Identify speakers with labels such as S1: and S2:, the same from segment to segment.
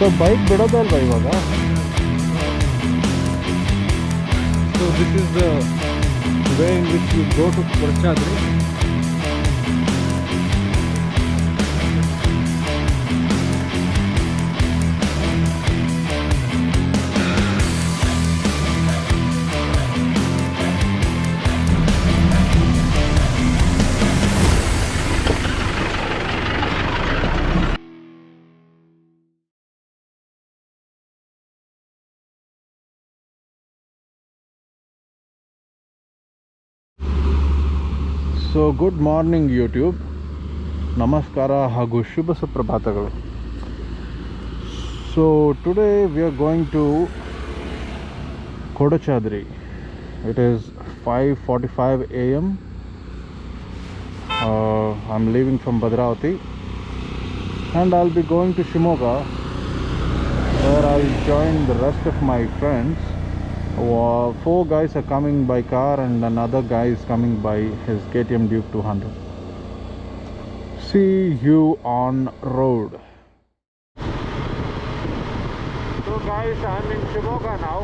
S1: So bike ಬಿಡೋದಲ್ವಾ ಇವಾಗ?
S2: So this is the way in which you go to KODACHADRI.
S1: So good morning YouTube. ನಮಸ್ಕಾರ ಹಾಗೂ ಶುಭ ಸುಪ್ರಭಾತಗಳು. So today we are going to KODACHADRI. It is 5:45 AM. I'm leaving from Bhadravathi and I'll be going to Shivamogga, where I'll join the rest of my friends. 4 guys are coming by car and another guy is coming by his KTM Duke 200. See you on road. So guys, I'm in Shivamogga now.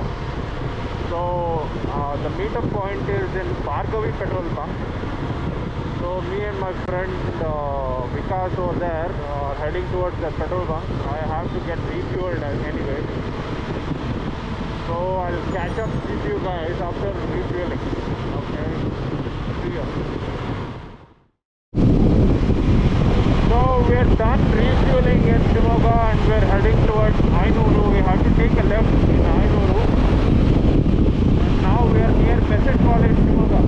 S1: So the meetup point is in Bhargavi petrol pump. So me and my friend Vikas over there are heading towards the petrol pump. I have to get refueled anyway. So I'll catch up with you guys after refueling. Okay, see you. So we're done refueling in Shivamogga and we're heading towards Ayanuru. We have to take a left in Ayanuru. And now we are near Message College, Shivamogga.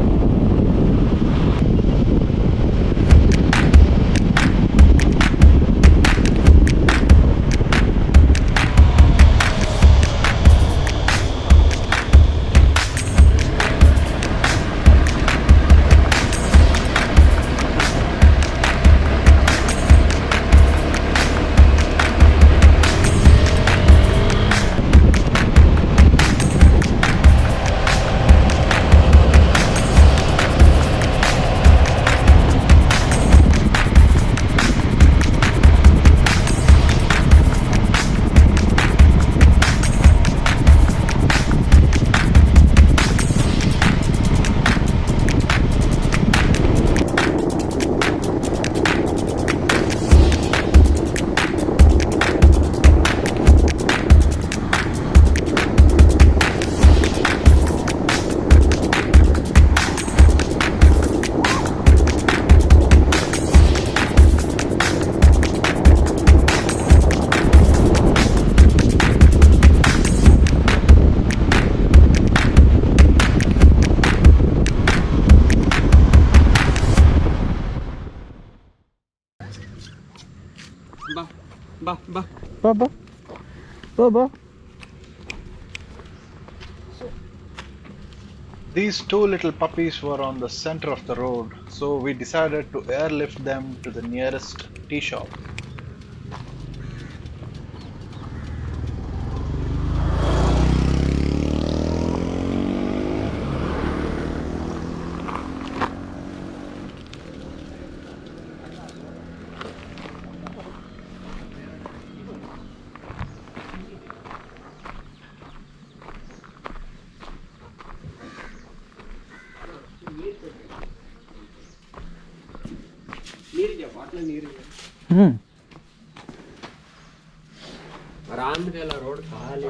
S1: Baba.
S3: These 2 little puppies were on the center of the road, so we decided to airlift them to the nearest tea shop.
S2: Road खाली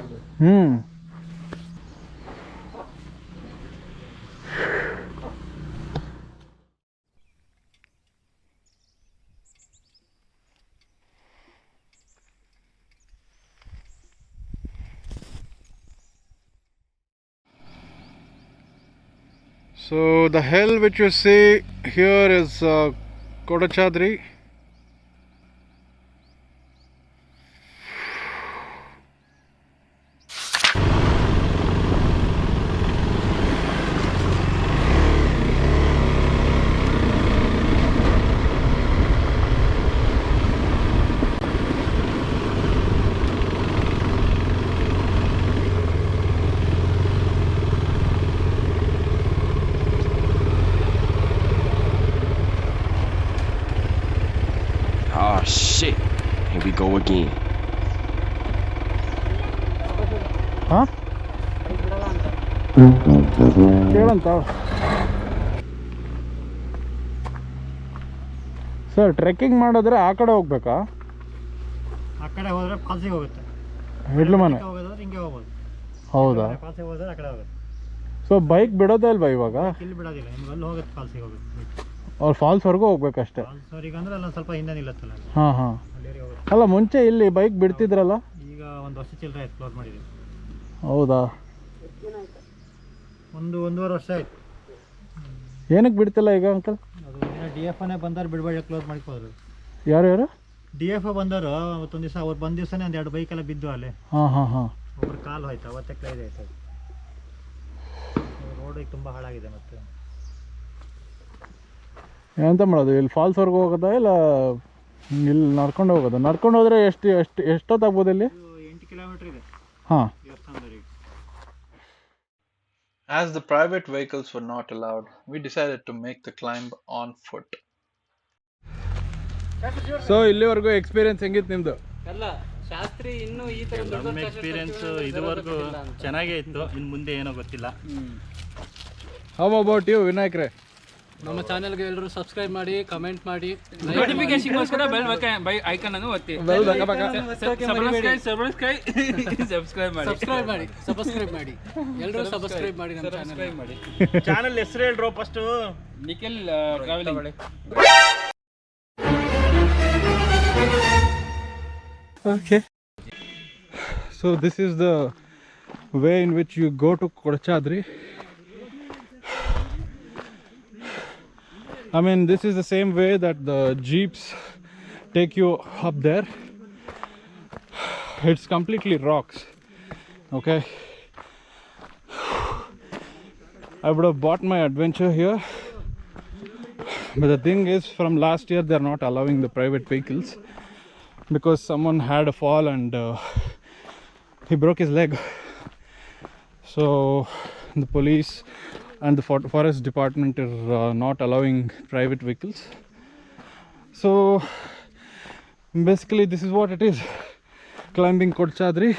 S1: So the hill which you see here is KODACHADRI.
S4: Shit, here we go again.
S1: ಹಾಂ ಕೇಳಂತ sir. Trekking ಮಾಡಿದ್ರೆ ಆ ಕಡೆ ಹೋಗ್ಬೇಕಾ?
S4: ಆ ಕಡೆ ಹೋದರೆ ಫಾಲ್ಸಿಗೆ ಹೋಗುತ್ತೆ.
S1: ಹಿಡ್ಲು ಮನೆ
S4: ಹೋಗೋದಾದ್ರೆ ಹಿಂಗೆ ಹೋಗ್ಬೋದು.
S1: ಹೌದಾ?
S4: ಫಾಲ್ಸಿಗೆ ಹೋದ್ರೆ ಆ ಕಡೆ ಹೋಗುತ್ತೆ.
S1: ಸೊ ಬೈಕ್ ಬಿಡೋದೇ ಅಲ್ವಾ ಇವಾಗ?
S4: ಇಲ್ಲಿ ಬಿಡೋದಿಲ್ಲ, ನಿಮ್ಗೆ ಅಲ್ಲಿ ಹೋಗುತ್ತೆ, ಫಾಲ್ಸಿಗೆ ಹೋಗುತ್ತೆ.
S1: ಅವ್ರು ಫಾಲ್ಸ್ವರೆಗೂ ಹೋಗ್ಬೇಕಷ್ಟೇ.
S4: ಫಾಲ್ಸ್ವರೆಗೆ ಅಂದ್ರೆ ಅಲ್ಲ ಸ್ವಲ್ಪ ಹಿಂದೆ ನಿಲ್ಲತ್ತಲ್ಲ,
S1: ಹಾಂ ಹಾಂ.
S4: ಅಲ್ಲಿವರೆಗೆ ಹೋಗುತ್ತೆ.
S1: ಅಲ್ಲ ಮುಂಚೆ ಇಲ್ಲಿ ಬೈಕ್ ಬಿಡ್ತಿದ್ರಲ್ಲ?
S4: ಈಗ ಒಂದು ವರ್ಷ ಚಿಲ್ಲರೆ ಆಯ್ತು ಕ್ಲೋಸ್ ಮಾಡಿದ್ದೀವಿ.
S1: ಹೌದಾ?
S4: ಒಂದೂವರೆ ವರ್ಷ ಆಯ್ತು.
S1: ಏನಕ್ಕೆ ಬಿಡ್ತಿಲ್ಲ ಈಗ ಅಂಕಲ್?
S4: ಅದು DFನೇ ಬಂದವ್ರು ಬಿಡಬೇಡಿ ಕ್ಲೋಸ್ ಮಾಡಿಕೋದ್ರು.
S1: ಯಾರು?
S4: DF ಬಂದವರು ಅವತ್ತೊಂದು ದಿವಸ, ಅವ್ರು ಬಂದ ದಿವಸನೇ ಒಂದು 2 ಬೈಕೆಲ್ಲ ಬಿದ್ದು ಅಲ್ಲಿ.
S1: ಹಾಂ ಹಾಂ ಹಾಂ.
S4: ಒಬ್ರು ಕಾಲು ಹೋಯ್ತು, ಅವತ್ತೇ ಕ್ಲೈಸ್ ಆಯ್ತು. ರೋಡ್ ಈಗ ತುಂಬ ಹಾಳಾಗಿದೆ. ಮತ್ತೆ
S1: ಎಂತ ಮಾಡೋದು? ಇಲ್ಲಿ ಫಾಲ್ಸ್ವರೆಗೂ ಹೋಗೋದಾ ಇಲ್ಲ ಇಲ್ಲಿ ನಡ್ಕೊಂಡು ಹೋಗೋದು? ನಡ್ಕೊಂಡು ಹೋದರೆ ಎಷ್ಟೊತ್ತಾಗ್ಬೋದು ಇಲ್ಲಿ?
S4: 8 ಕಿಲೋಮೀಟ್ರ್ ಇದೆ.
S1: ಹಾಂ.
S4: ದೇವಸ್ಥಾನದವರೆಗೆ.
S3: As the private vehicles were not allowed, we decided to make the climb on foot.
S1: So ಇಲ್ಲಿವರೆಗೂ ಎಕ್ಸ್ಪೀರಿಯನ್ಸ್ ಹೆಂಗಿತ್ತು ನಿಮ್ಮದು?
S5: ಅಲ್ಲ ಶಾಸ್ತ್ರಿ ಇನ್ನೂ ಈ ತರ
S4: ನಮ್ಮ ಎಕ್ಸ್ಪೀರಿಯನ್ಸ್ ಇದುವರೆಗೂ ಚೆನ್ನಾಗೇ ಇತ್ತು. ಇನ್ನು ಮುಂದೆ ಏನೋ ಗೊತ್ತಿಲ್ಲ.
S1: ಹೌ ಅಬೌಟ್ ಯು ವಿನಾಯಕ್ರೆ?
S5: ನಮ್ಮ ಚಾನೆಲ್ಗೆ ಎಲ್ಲರೂ ಸಬ್ಸ್ಕ್ರೈಬ್ ಮಾಡಿ, ಕಮೆಂಟ್ ಮಾಡಿ, ನೋಟಿಫಿಕೇಶನ್ಗೋಸ್ಕರ ಬೆಲ್ ಐಕಾನ್ ಅನ್ನು ಒತ್ತಿ. ಸಬ್ಸ್ಕ್ರೈಬ್ ಮಾಡಿ ಎಲ್ಲರೂ ಸಬ್ಸ್ಕ್ರೈಬ್ ಮಾಡಿ. ನಮ್ಮ ಚಾನೆಲ್ ಮಾಡಿ.
S4: ಚಾನಲ್ ಹೆಸರು ಹೇಳ್ರೋ first.
S5: Nikhil travelling.
S1: Okay. So this is the way in which you go to KODACHADRI. I mean, this is the same way that the jeeps take you up there. It's completely rocks. Okay. I would have bought my adventure here. But the thing is, from last year they are not allowing the private vehicles. Because someone had a fall and he broke his leg. So the police and the forest department are not allowing private vehicles. So basically this is what it is, climbing KODACHADRI.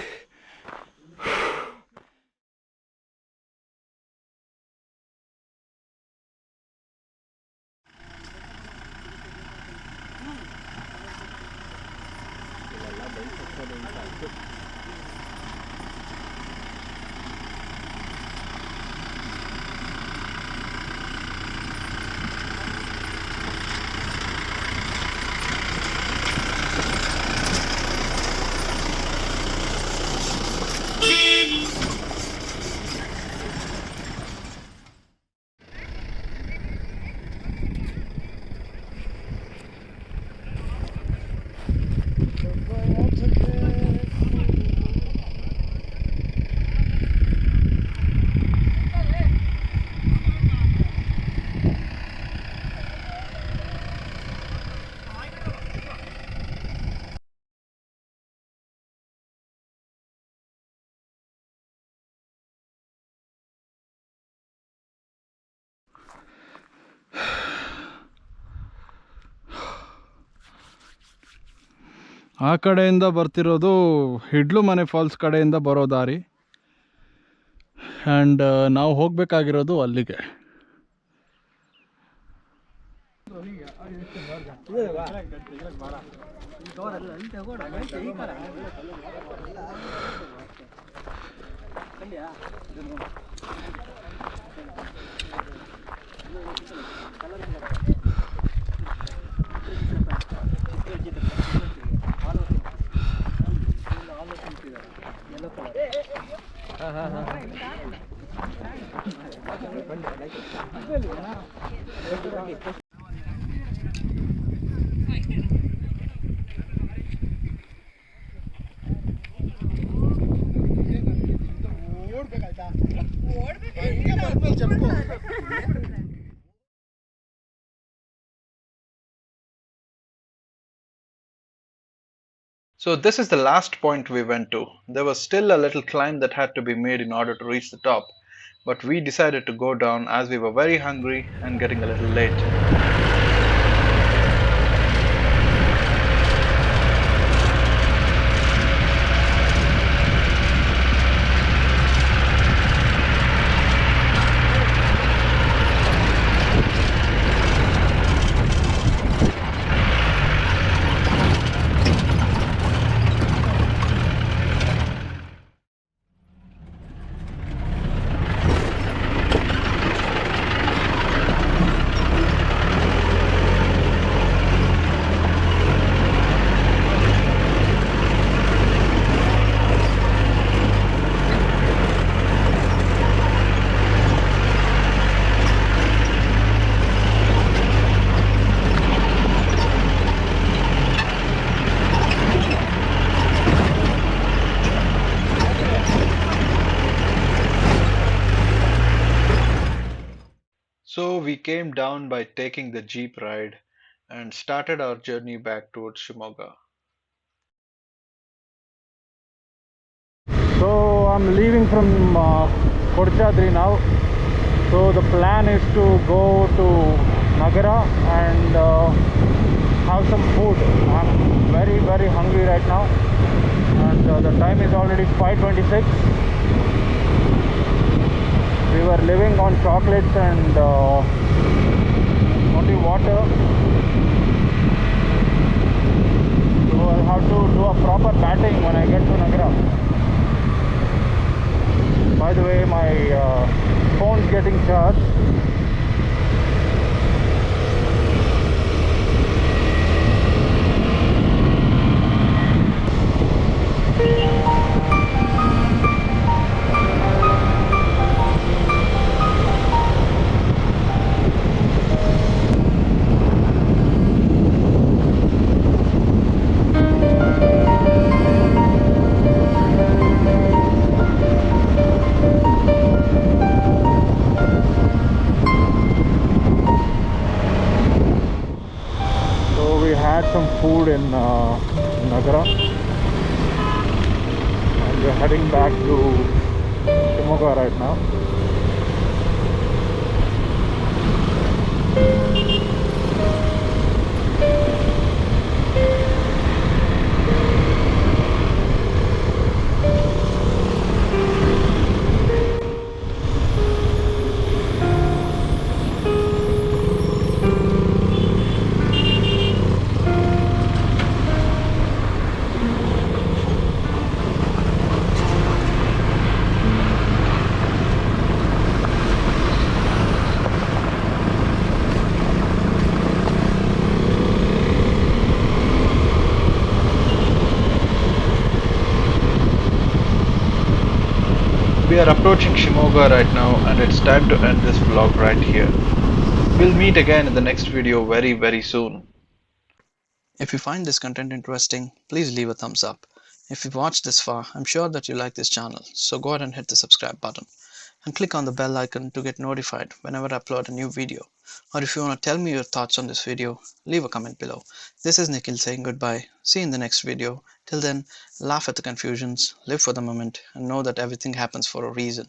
S1: ಆ ಕಡೆಯಿಂದ ಬರ್ತಿರೋದು ಹಿಡ್ಲು ಮನೆ falls ಕಡೆಯಿಂದ ಬರೋ ದಾರಿ. And ನಾವು ಹೋಗಬೇಕಾಗಿರೋದು ಅಲ್ಲಿಗೆ.
S3: So this is the last point we went to. There was still a little climb that had to be made in order to reach the top, but we decided to go down as we were very hungry and getting a little late. came down by taking the jeep ride and started our journey back towards Shivamogga.
S1: So I'm leaving from KODACHADRI now. So the plan is to go to Nagara and have some food. I'm very hungry right now, and the time is already 5:26. We were living on chocolates and only water. So I'll have to do a proper batting when I get to Nagara. By the way, my phone's getting charged. Some food in Nagara, and we're heading back to Shivamogga right now.
S3: We are approaching Shivamogga right now, and it's time to end this vlog right here. We'll meet again in the next video very soon. If you find this content interesting, please leave a thumbs up. If you've watched this far, I'm sure that you like this channel, so go ahead and hit the subscribe button and click on the bell icon to get notified whenever I upload a new video. Or if you want to tell me your thoughts on this video, leave a comment below. This is Nikhil saying goodbye. See you in the next video. Till then, laugh at the confusions, live for the moment, and know that everything happens for a reason.